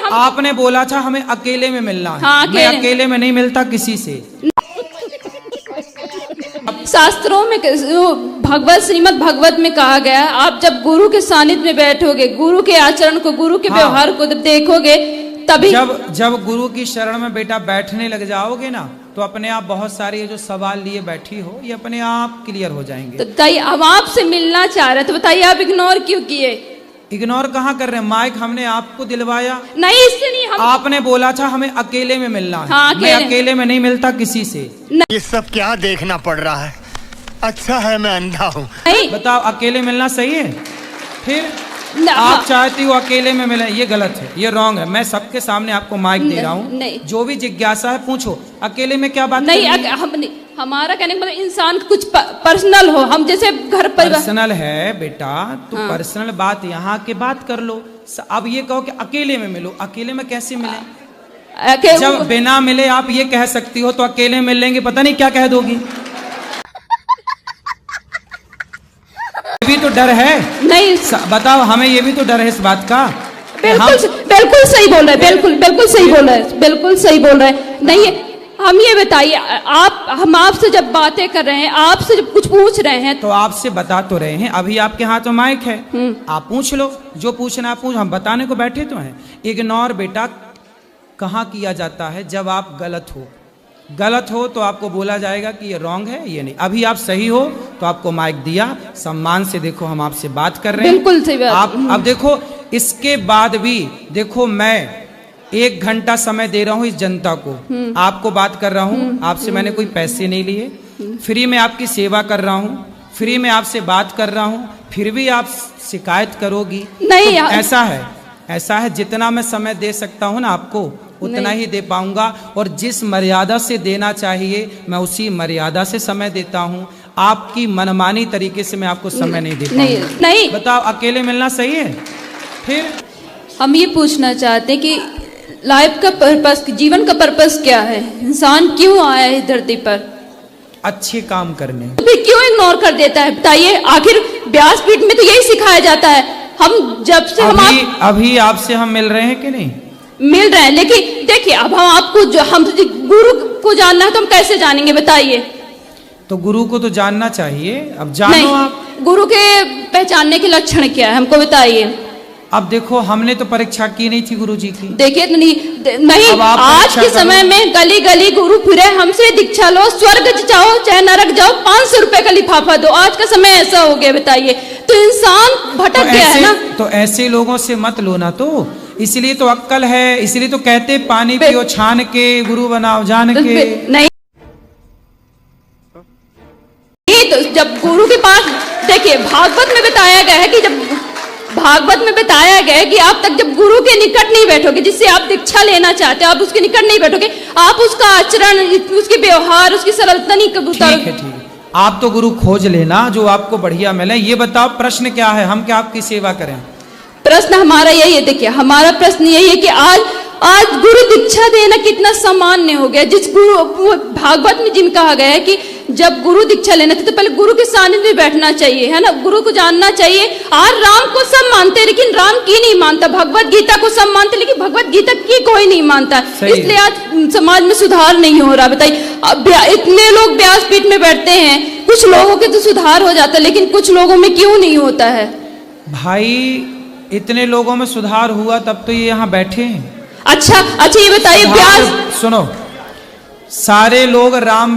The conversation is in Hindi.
हम आपने बोला था हमें अकेले में मिलना है। हाँ, मैं अकेले में नहीं मिलता किसी से। शास्त्रों में भगवत श्रीमद् भगवत में कहा गया है, आप जब गुरु के सानिध्य में बैठोगे, गुरु के आचरण को, गुरु के व्यवहार को जब देखोगे, तभी जब गुरु की शरण में बेटा बैठने लग जाओगे ना, तो अपने आप बहुत सारे ये जो सवाल लिए बैठी हो, ये अपने आप क्लियर हो जाएंगे। तो बताइए, हम आपसे मिलना चाह रहे, तो बताइए आप इग्नोर क्यों किए? इग्नोर कहाँ कर रहे हैं? माइक हमने आपको दिलवाया नहीं, इससे नहीं। हम आपने बोला था हमें अकेले में मिलना है। हाँ, मैं अकेले में नहीं मिलता किसी से। ये सब क्या देखना पड़ रहा है? अच्छा है मैं अंधा हूँ। नहीं, बताओ, अकेले मिलना सही है? फिर हाँ। आप चाहती हो अकेले में मिले, ये गलत है, ये रॉन्ग है। मैं सबके सामने आपको माइक दे रहा हूँ, जो भी जिज्ञासा है पूछो। अकेले में क्या बात नहीं, हम नहीं, हमारा कहने का मतलब इंसान कुछ पर्सनल हो, हम जैसे घर पर पर्सनल है बेटा, तो हाँ। पर्सनल बात यहाँ के बात कर लो। अब ये कहो कि अकेले में मिलो, अकेले में कैसे मिले? जब बिना मिले आप ये कह सकती हो, तो अकेले मिल लेंगे पता नहीं क्या कह दोगी। भी तो डर है नहीं, बताओ हमें, ये भी तो डर है इस बात का। बिल्कुल सही बोल रहे, बिल्कुल सही बोल रहे, बिल्कुल सही बोल रहे। नहीं, हम ये बताइए, हम आपसे जब बातें कर रहे हैं, आपसे जब कुछ पूछ रहे हैं, तो आपसे बता तो रहे हैं। अभी आपके हाथ में माइक है, आप पूछ लो, जो पूछना आप पूछ, हम बताने को बैठे तो हैं। इग्नोर बेटा कहाँ किया जाता है? जब आप गलत हो तो आपको बोला जाएगा कि ये रॉन्ग है, ये नहीं। अभी आप सही हो तो आपको माइक दिया, सम्मान से देखो हम आपसे बात कर रहे हैं। बिल्कुल सही बात। आप अब देखो, इसके बाद भी देखो, मैं 1 घंटा समय दे रहा हूँ इस जनता को, आपको बात कर रहा हूँ, आपसे मैंने कोई पैसे नहीं लिए, फ्री में आपकी सेवा कर रहा हूँ, फ्री में आपसे बात कर रहा हूँ, फिर भी आप शिकायत करोगी? नहीं, तो ऐसा है जितना मैं समय दे सकता हूँ ना आपको, उतना ही दे पाऊंगा, और जिस मर्यादा से देना चाहिए मैं उसी मर्यादा से समय देता हूँ। आपकी मनमानी तरीके से मैं आपको समय नहीं दे पाऊंगा। नहीं, बताओ, अकेले मिलना सही है? फिर हम ये पूछना चाहते हैं कि लाइफ का पर्पस, जीवन का पर्पस क्या है? इंसान क्यों आया है धरती पर? अच्छे काम करने। फिर क्यों इग्नोर कर देता है? बताइए, आखिर व्यासपीठ में तो यही सिखाया जाता है। हम जब से अभी आपसे हम मिल रहे हैं कि नहीं? मिल रहे हैं, लेकिन देखिए, अब हम आपको हम गुरु को जानना है तो हम कैसे जानेंगे? बताइए। तो गुरु को तो जानना चाहिए, अब जानो आप। गुरु के पहचानने के लक्षण क्या है, हमको बताइए। अब देखो, हमने तो परीक्षा की नहीं थी गुरु जी की। देखिए, नहीं, आज के समय में गली गली गुरु फिरे, हमसे दीक्षा लो, स्वर्ग जाओ चाहे नरक जाओ, 500 रुपए का लिफाफा दो। आज का समय ऐसा हो गया, बताइए। तो इंसान भटक गया है ना। तो ऐसे लोगों से मत लो ना, तो इसलिए तो अक्कल है, इसलिए तो कहते पानी पियो छान के, गुरु बनाओ जान के। नहीं, तो जब गुरु के पास, देखिए, भागवत में बताया गया है कि कि आप तक जब गुरु के निकट नहीं बैठोगे, जिससे आप दीक्षा लेना चाहते हो, आप उसके निकट नहीं बैठोगे, आप उसका आचरण, उसके व्यवहार, उसकी सरलता नहीं कबूतर। ठीक है, आप तो गुरु खोज लेना जो आपको बढ़िया मिले। ये बताओ, प्रश्न क्या है? हम क्या आपकी सेवा करें? प्रश्न हमारा यही है, देखिए, हमारा प्रश्न यही है कि आज गुरु दीक्षा देना कितना सामान्य हो गया। जिस गुरु, भागवत में जिन कहा गया है कि जब गुरु दीक्षा लेना था तो पहले गुरु के सानिध्य में बैठना चाहिए, है ना, गुरु को जानना चाहिए। आज राम को सब मानते हैं, लेकिन राम की नहीं मानता। भगवत गीता को सब मानते, लेकिन भगवत गीता की कोई नहीं मानता। इसलिए आज समाज में सुधार नहीं हो रहा। बताइए, अब इतने लोग व्यासपीठ में बैठते हैं, कुछ लोगों के तो सुधार हो जाता है, लेकिन कुछ लोगों में क्यों नहीं होता है? भाई, इतने लोगों में सुधार हुआ तब तो ये यहाँ बैठे हैं। अच्छा, ये बताइए, व्यास, सुनो, सारे लोग राम